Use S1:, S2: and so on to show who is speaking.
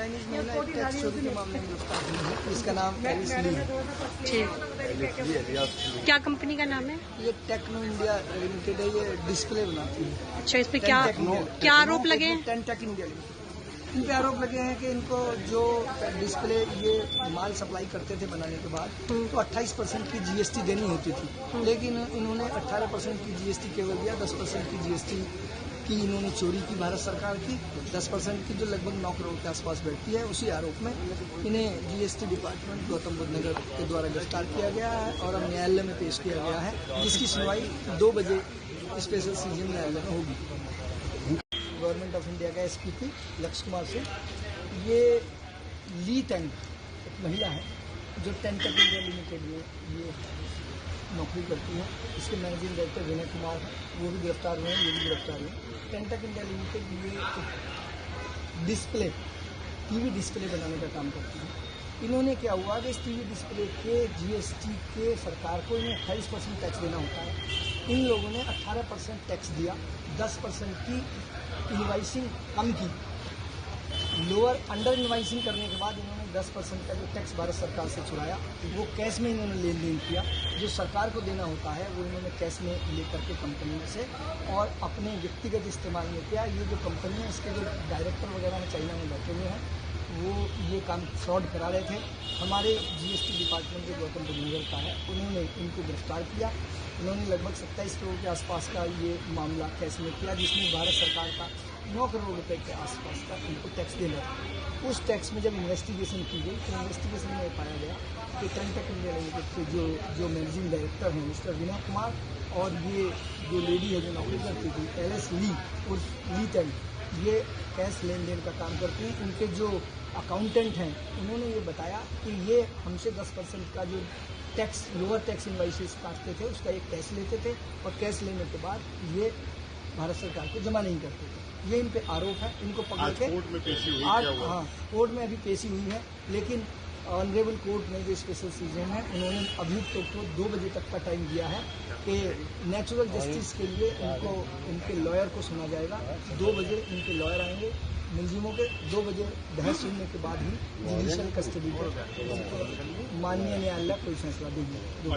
S1: Chinese महिला tax चोरी के मामले में गिरफ्तार हुई है। इसका नाम एलिस ली है।
S2: ठीक, क्या कंपनी का नाम है?
S1: ये टेक्नो इंडिया लिमिटेड है। ये डिस्प्ले बनाती है।
S2: अच्छा, इस पे क्या आरोप लगे हैं?
S1: Take India limited. इन पे आरोप लगे हैं कि इनको जो डिस्प्ले ये माल सप्लाई करते थे बनाने के बाद तो 28% की जीएसटी देनी होती थी, लेकिन इन्होंने 18% की जीएसटी केवल दिया। 10% की जीएसटी की इन्होंने चोरी की भारत सरकार की। 10% की जो लगभग 9 करोड़ के आसपास बैठती है, उसी आरोप में इन्हें जीएसटी डिपार्टमेंट गौतम बुद्ध नगर के द्वारा गिरफ्तार किया गया है और अब न्यायालय में पेश किया गया है, जिसकी सुनवाई 2 बजे स्पेशल सीजन न्यायालय में होगी। गवर्नमेंट ऑफ इंडिया का एसपीपी लक्ष्य कुमार सिंह, ये ली टेंग एक महिला है जो टेक इंडिया लिमिटेड में ये नौकरी करती है। इसके मैनेजिंग डायरेक्टर विनय कुमार वो भी गिरफ्तार हुए हैं, ये भी गिरफ्तार हुए। टेक इंडिया लिमिटेड ये डिस्प्ले टीवी डिस्प्ले बनाने का काम करती है। इन्होंने क्या हुआ कि इस टीवी डिस्प्ले के जीएसटी के सरकार को इन्हें 28% टैक्स देना होता है। इन लोगों ने 18% टैक्स दिया, 10% की इनवाइसिंग कम की। लोअर अंडर इनवाइसिंग करने के बाद इन्होंने 10% का जो टैक्स भारत सरकार से छुड़ाया वो कैश में इन्होंने लेन देन किया। जो सरकार को देना होता है वो इन्होंने कैश में लेकर के कंपनी से और अपने व्यक्तिगत इस्तेमाल में किया। ये जो कंपनी है इसके जो डायरेक्टर वगैरह हैं चाइना में बैठे हुए हैं, वो ये काम फ्रॉड करा रहे थे। हमारे जीएसटी डिपार्टमेंट जो गौतम बुद्ध नगर का है उन्होंने इनको गिरफ्तार किया। उन्होंने लगभग 27 करोड़ के आसपास का ये मामला कैश में किया, जिसमें भारत सरकार का 9 करोड़ रुपए के आसपास का इनको टैक्स देना था। उस टैक्स में जब इन्वेस्टिगेशन की गई तो इन्वेस्टिगेशन में पाया गया कि टेक इंडिया लिमिटेड के जो मैनेजिंग डायरेक्टर हैं मिस्टर विनय कुमार और ये जो लेडी है जो नौकरी करती थी एलिस ली और ली टेंग, ये कैश लेन देन का काम करती हैं। उनके जो अकाउंटेंट हैं उन्होंने ये बताया कि ये हमसे 10% का जो टैक्स लोअर टैक्स इनवाइसेस काटते थे उसका एक कैश लेते थे और कैश लेने के बाद ये भारत सरकार को जमा नहीं करते थे। ये इन पे आरोप है। इनको पकड़ के
S3: कोर्ट में पेशी हुई।
S1: हाँ, कोर्ट में अभी पेशी हुई है, लेकिन ऑनरेबल कोर्ट में जो स्पेशल सीजन है उन्होंने अभियुक्तों को 2 बजे तक का टाइम दिया है कि नेचुरल जस्टिस के लिए इनको इनके लॉयर को सुना जाएगा। 2 बजे इनके लॉयर आएंगे मुलजिमों के। 2 बजे बहस सुनने के बाद ही जुडिशियल कस्टडी पर माननीय न्यायालय कोई फैसला देंगे।